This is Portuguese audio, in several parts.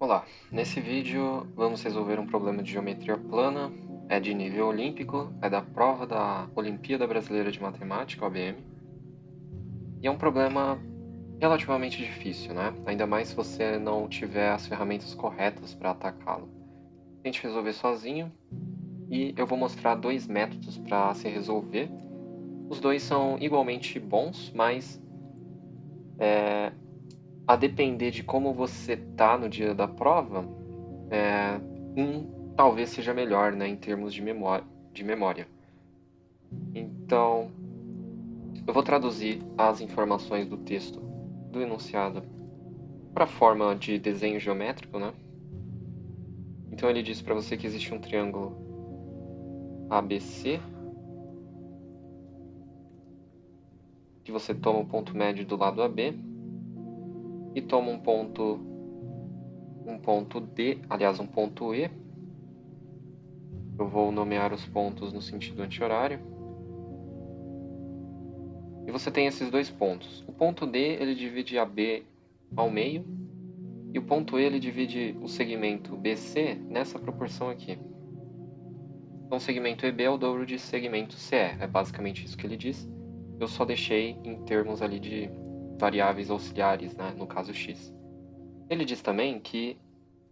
Olá, nesse vídeo vamos resolver um problema de geometria plana, é de nível olímpico, é da prova da Olimpíada Brasileira de Matemática, OBM, e é um problema relativamente difícil, né? Ainda mais se você não tiver as ferramentas corretas para atacá-lo. Tente resolver sozinho e eu vou mostrar dois métodos para se resolver. Os dois são igualmente bons, mas a depender de como você tá no dia da prova, um talvez seja melhor, né, em termos de memória. Então, eu vou traduzir as informações do texto do enunciado para a forma de desenho geométrico, né? Então ele diz para você que existe um triângulo ABC, que você toma o ponto médio do lado AB e toma um ponto D, aliás, um ponto E. Eu vou nomear os pontos no sentido anti-horário. E você tem esses dois pontos. O ponto D, ele divide AB ao meio, e o ponto E, ele divide o segmento BC nessa proporção aqui. Então, segmento EB é o dobro de segmento CE. É basicamente isso que ele diz. Eu só deixei em termos ali de variáveis auxiliares, né? No caso x. Ele diz também que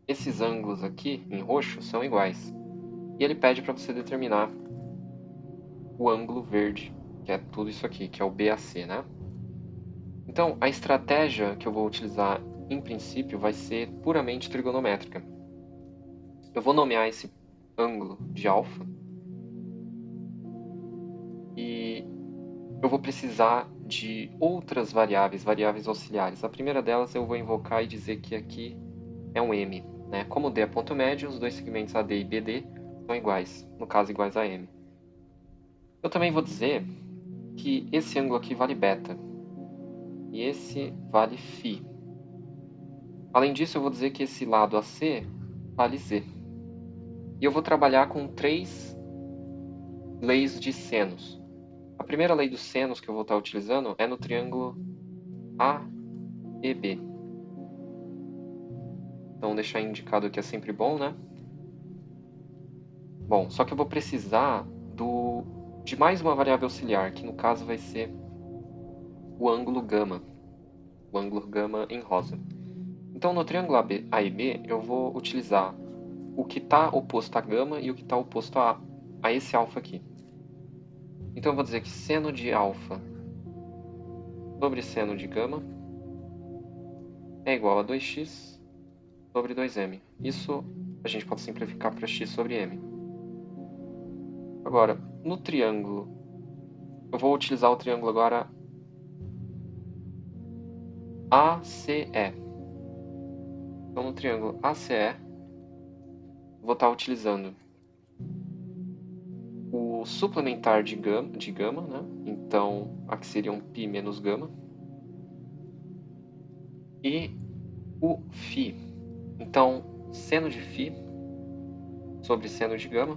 esses ângulos aqui, em roxo, são iguais. E ele pede para você determinar o ângulo verde, que é tudo isso aqui, que é o BAC, né? Então, a estratégia que eu vou utilizar, em princípio, vai ser puramente trigonométrica. Eu vou nomear esse ângulo de alfa e eu vou precisar de outras variáveis auxiliares. A primeira delas eu vou invocar e dizer que aqui é um m, né? Como D é ponto médio, os dois segmentos AD e BD são iguais, no caso iguais a m. Eu também vou dizer que esse ângulo aqui vale beta e esse vale φ. Além disso, eu vou dizer que esse lado AC vale z. E eu vou trabalhar com três leis de senos. A primeira lei dos senos que eu vou estar utilizando é no triângulo AEB. Então, deixar indicado aqui é sempre bom, né? Bom, só que eu vou precisar de mais uma variável auxiliar, que no caso vai ser o ângulo gama. O ângulo gama em rosa. Então, no triângulo AEB, eu vou utilizar o que está oposto a gama e o que está oposto a esse alfa aqui. Então, eu vou dizer que seno de alfa sobre seno de gama é igual a 2x sobre 2m. Isso a gente pode simplificar para x sobre m. Agora, no triângulo, eu vou utilizar o triângulo agora ACE. Então, no triângulo ACE, vou estar utilizando o suplementar de gama, né? Então, aqui seria um π menos gama. E o φ. Então, seno de φ sobre seno de gama,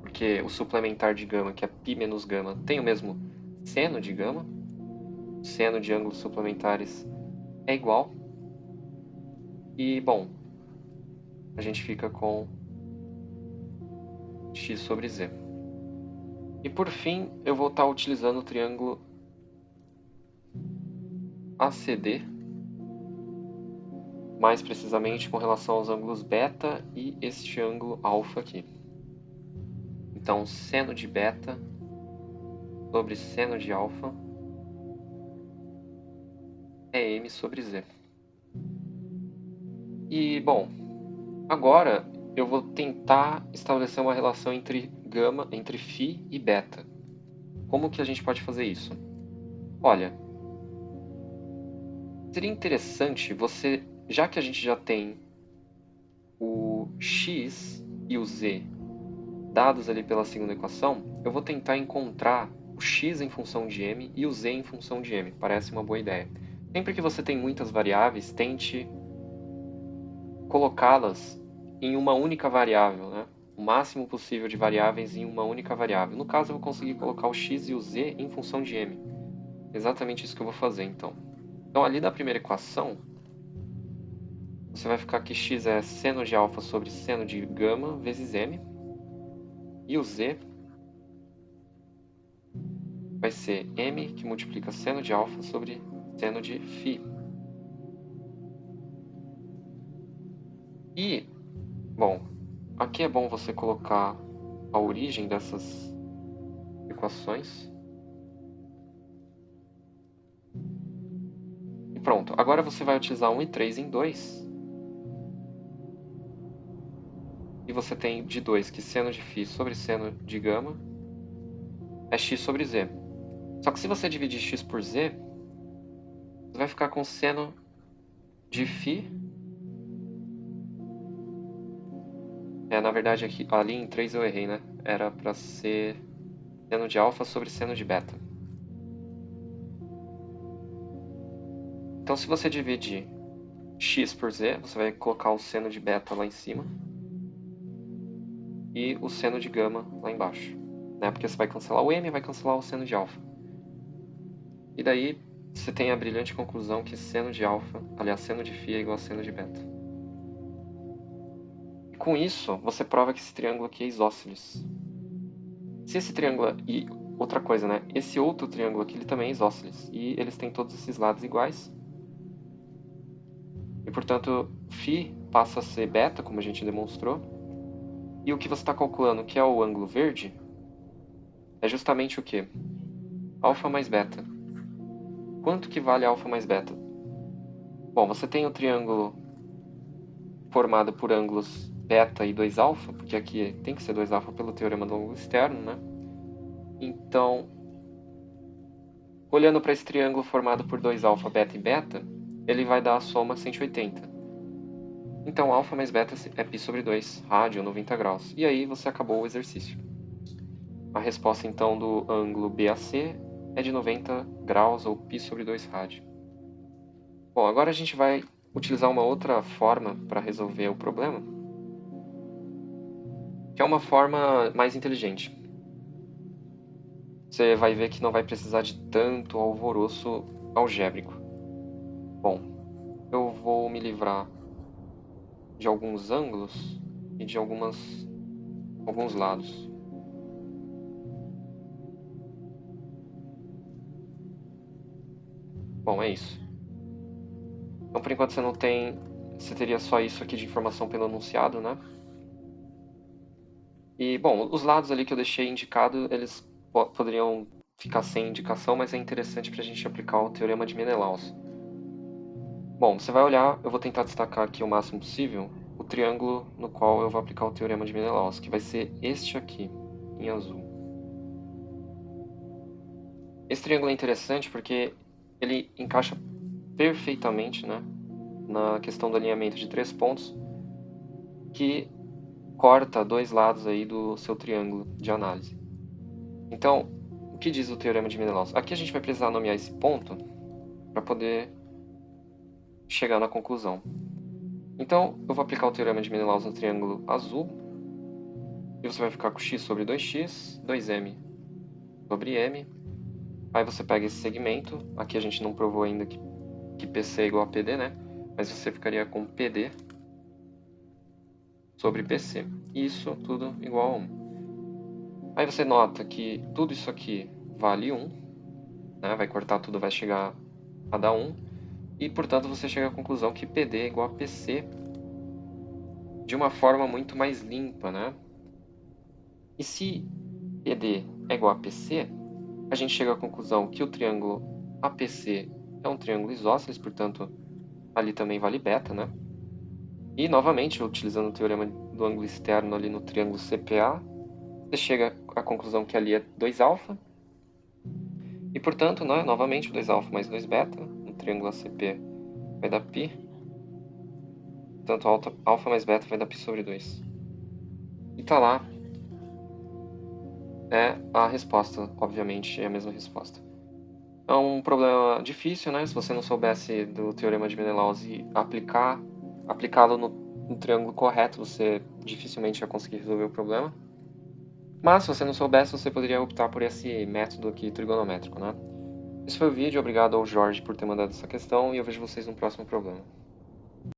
porque o suplementar de gama, que é π menos gama, tem o mesmo seno de gama. O seno de ângulos suplementares é igual. E, bom, a gente fica com x sobre z. E por fim, eu vou estar utilizando o triângulo ACD, mais precisamente com relação aos ângulos beta e este ângulo alfa aqui. Então, seno de beta sobre seno de alfa é m sobre z. E, bom, agora eu vou tentar estabelecer uma relação entre φ e beta. Como que a gente pode fazer isso? Olha, seria interessante você, já que a gente já tem o x e o z dados ali pela segunda equação, eu vou tentar encontrar o x em função de m e o z em função de m. Parece uma boa ideia. Sempre que você tem muitas variáveis, tente colocá-las em uma única variável, né? O máximo possível de variáveis em uma única variável. No caso, eu vou conseguir colocar o x e o z em função de m. Exatamente isso que eu vou fazer, então. Então, ali da primeira equação, você vai ficar que x é seno de alfa sobre seno de gama vezes m. E o z vai ser m que multiplica seno de alfa sobre seno de φ. E, bom, aqui é bom você colocar a origem dessas equações. E pronto, agora você vai utilizar 1 e 3 em 2. E você tem de 2 que seno de φ sobre seno de gama é x sobre z. Só que se você dividir x por z, você vai ficar com seno de φ. Na verdade, aqui, ali em 3 eu errei, né? Era para ser seno de alfa sobre seno de beta. Então, se você dividir x por z, você vai colocar o seno de beta lá em cima e o seno de gama lá embaixo, né? Porque você vai cancelar o m e vai cancelar o seno de alfa. E daí você tem a brilhante conclusão que seno de alfa, aliás, seno de φ é igual a seno de beta. E com isso, você prova que esse triângulo aqui é isósceles. Se esse triângulo... E outra coisa, né? Esse outro triângulo aqui, ele também é isósceles. E eles têm todos esses lados iguais. E, portanto, φ passa a ser beta, como a gente demonstrou. E o que você está calculando, que é o ângulo verde, é justamente o quê? Alfa mais beta. Quanto que vale alfa mais beta? Bom, você tem o triângulo formado por ângulos beta e 2α, porque aqui tem que ser 2α pelo teorema do ângulo externo, né? Então, olhando para esse triângulo formado por 2α, beta e beta, ele vai dar a soma 180. Então, alfa mais beta é π sobre 2, rádio, 90 graus. E aí você acabou o exercício. A resposta, então, do ângulo BAC é de 90 graus, ou π sobre 2 rádio. Bom, agora a gente vai utilizar uma outra forma para resolver o problema, que é uma forma mais inteligente. Você vai ver que não vai precisar de tanto alvoroço algébrico. Bom, eu vou me livrar de alguns ângulos e de alguns lados. Bom, é isso. Então, por enquanto, você teria só isso aqui de informação pelo enunciado, né? E, bom, os lados ali que eu deixei indicado, eles poderiam ficar sem indicação, mas é interessante para a gente aplicar o teorema de Menelaus. Bom, você vai olhar, eu vou tentar destacar aqui o máximo possível o triângulo no qual eu vou aplicar o teorema de Menelaus, que vai ser este aqui, em azul. Esse triângulo é interessante porque ele encaixa perfeitamente, né, na questão do alinhamento de 3 pontos, que corta dois lados aí do seu triângulo de análise. Então, o que diz o teorema de Menelaus? Aqui a gente vai precisar nomear esse ponto para poder chegar na conclusão. Então, eu vou aplicar o teorema de Menelaus no triângulo azul, e você vai ficar com x sobre 2x, 2m sobre m. Aí você pega esse segmento, aqui a gente não provou ainda que PC é igual a PD, né? Mas você ficaria com PD sobre PC. E isso tudo igual a 1. Aí você nota que tudo isso aqui vale 1, né? Vai cortar tudo, vai chegar a dar 1. E, portanto, você chega à conclusão que PD é igual a PC de uma forma muito mais limpa, né? E se PD é igual a PC, a gente chega à conclusão que o triângulo APC é um triângulo isósceles, portanto, ali também vale beta, né? E, novamente, utilizando o teorema do ângulo externo ali no triângulo CPA, você chega à conclusão que ali é 2α. E, portanto, né, novamente, 2α mais 2β, no triângulo ACP vai dar π. Portanto, alfa mais beta vai dar π sobre 2. E tá lá. É a resposta, obviamente, é a mesma resposta. É um problema difícil, né? Se você não soubesse do teorema de Menelaus e aplicá-lo no triângulo correto, você dificilmente ia conseguir resolver o problema. Mas, se você não soubesse, você poderia optar por esse método aqui trigonométrico, né? Esse foi o vídeo, obrigado ao Jorge por ter mandado essa questão e eu vejo vocês no próximo problema.